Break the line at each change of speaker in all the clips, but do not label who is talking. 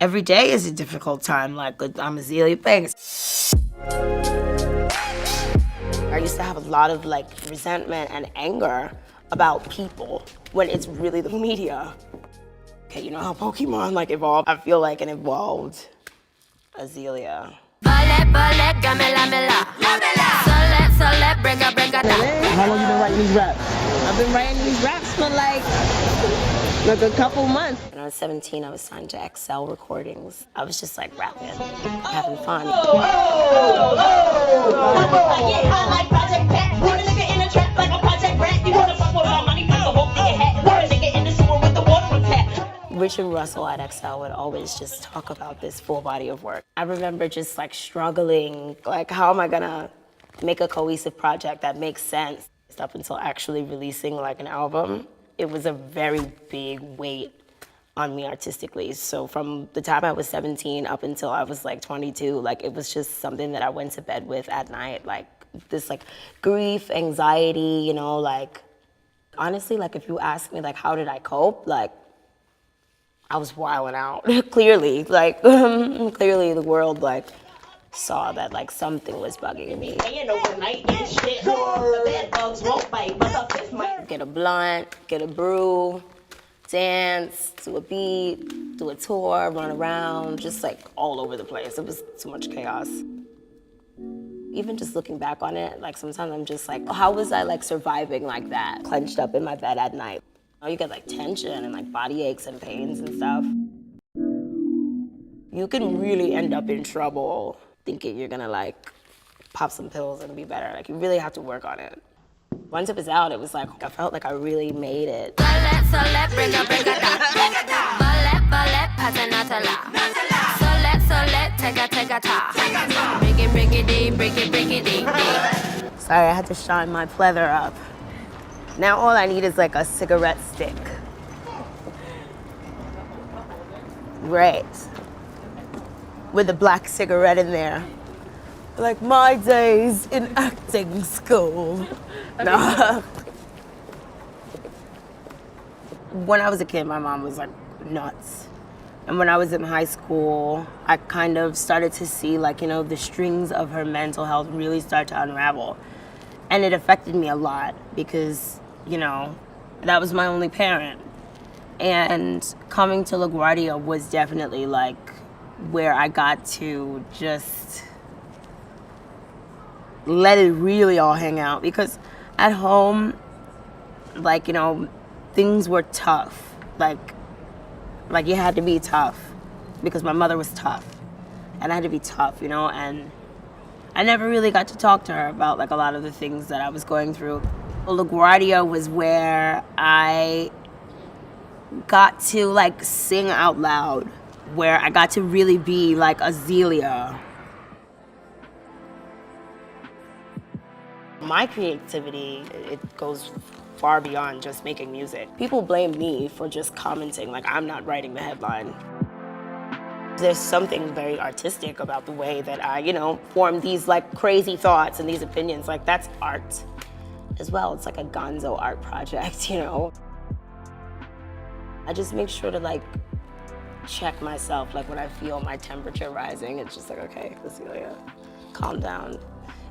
Every day is a difficult time, like I'm Azealia Banks. I used to have a lot of like resentment and anger about people when it's really the media. Okay, you know how Pokemon like evolved? I feel like an evolved Azealia.
How long you been writing these raps?
I've been writing these raps for like
A couple months.
When I was 17, I was signed to XL Recordings. I was just like rapping, having fun. Richard Russell at XL would always just talk about this full body of work. I remember just like struggling, like how am I gonna make a cohesive project that makes sense? Up until actually releasing like an album, it was a very big weight on me artistically. So from the time I was 17 up until I was like 22, like it was just something that I went to bed with at night, like this like grief, anxiety, you know, like honestly, like if you ask me like how did I cope, like I was wilding out, clearly, like clearly the world like saw that like something was bugging me. Get a blunt, get a brew, dance to a beat, do a tour, run around, just like all over the place. It was too much chaos. Even just looking back on it, like sometimes I'm just like, how was I like surviving like that, clenched up in my bed at night? You get like tension and like body aches and pains and stuff. You can really end up in trouble thinking you're gonna like pop some pills and be better. Like you really have to work on it. Once it was out, it was like, I felt like I really made it. Sorry, I had to shine my pleather up. Now all I need is like a cigarette stick. Right. With a black cigarette in there. Like my days in acting school. No. When I was a kid, my mom was like nuts. And when I was in high school, I kind of started to see like, you know, the strings of her mental health really start to unravel. And it affected me a lot because, you know, that was my only parent. And coming to LaGuardia was definitely like where I got to just let it really all hang out, because at home, like, you know, things were tough. Like you had to be tough because my mother was tough and I had to be tough, you know, and I never really got to talk to her about like a lot of the things that I was going through. LaGuardia was where I got to like sing out loud, where I got to really be like Azealia. My creativity, it goes far beyond just making music. People blame me for just commenting, like I'm not writing the headline. There's something very artistic about the way that I, you know, form these like crazy thoughts and these opinions. Like that's art as well. It's like a gonzo art project, you know. I just make sure to like check myself, like when I feel my temperature rising, it's just like, okay, Azealia, calm down.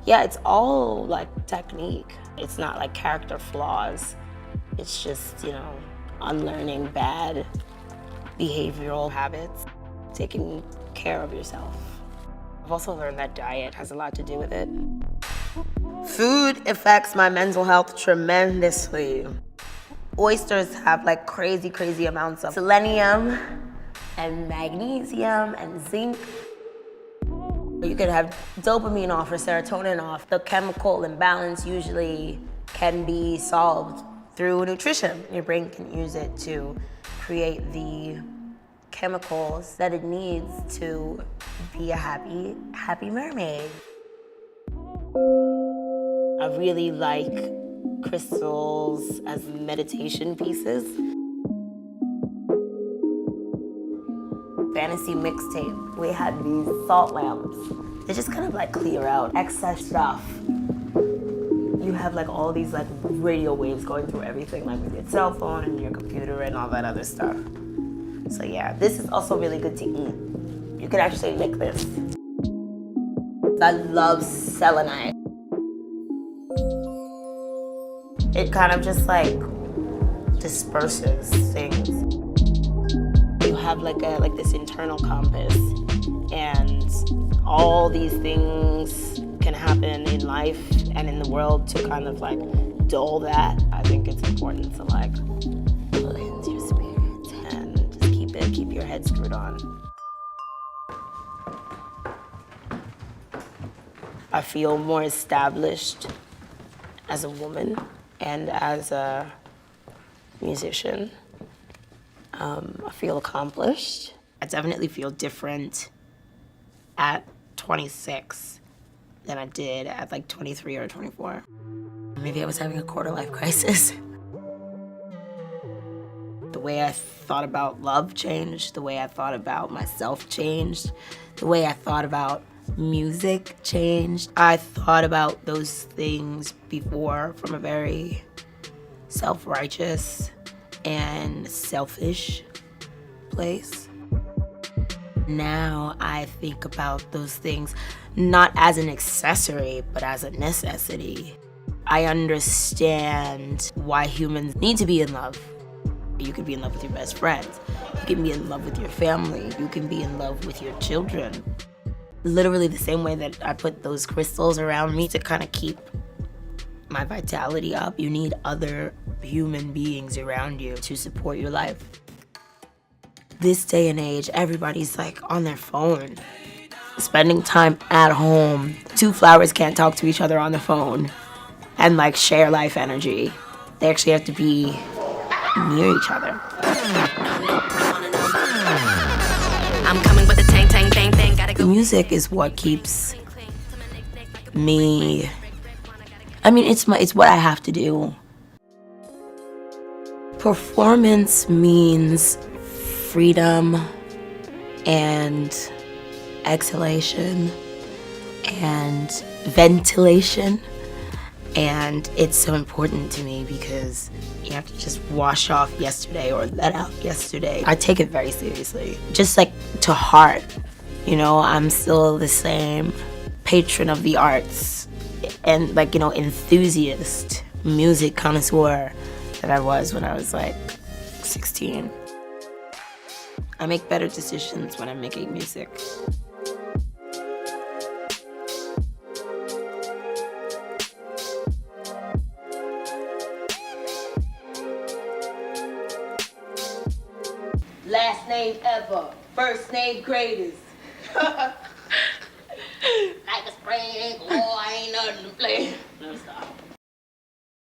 Yeah, it's all like technique. It's not like character flaws. It's just, you know, unlearning bad behavioral habits, taking care of yourself. I've also learned that diet has a lot to do with it. Food affects my mental health tremendously. Oysters have like crazy, crazy amounts of selenium and magnesium and zinc. You could have dopamine off or serotonin off. The chemical imbalance usually can be solved through nutrition. Your brain can use it to create the chemicals that it needs to be a happy mermaid. I really like crystals as meditation pieces. Fantasy mixtape, we had these salt lamps. They just kind of like clear out excess stuff. You have like all these like radio waves going through everything, like with your cell phone and your computer and all that other stuff. So yeah, this is also really good to eat. You can actually lick this. I love selenite. It kind of just like disperses things. You have like this internal compass, and all these things can happen in life and in the world to kind of like dull that. I think it's important to like cleanse your spirit and just keep your head screwed on. I feel more established as a woman and as a musician. I feel accomplished. I definitely feel different at 26 than I did at like 23 or 24. Maybe I was having a quarter-life crisis. The way I thought about love changed, the way I thought about myself changed, the way I thought about music changed. I thought about those things before from a very self-righteous and selfish place. Now I think about those things not as an accessory, but as a necessity. I understand why humans need to be in love. You can be in love with your best friends. You can be in love with your family. You can be in love with your children. Literally the same way that I put those crystals around me to kind of keep my vitality up. You need other human beings around you to support your life. This day and age, everybody's like on their phone, spending time at home. Two flowers can't talk to each other on the phone and like share life energy. They actually have to be near each other. I'm coming with the tang tang bang bang. Gotta go. Music is what keeps me. I mean, it's what I have to do. Performance means freedom and exhalation and ventilation. And it's so important to me because you have to just wash off yesterday or let out yesterday. I take it very seriously, just like to heart. You know, I'm still the same patron of the arts and like, you know, enthusiast, music connoisseur that I was when I was like 16. I make better decisions when I'm making music. Last name ever, first name greatest. Like a spring, oh, I ain't nothing to play. No, stop.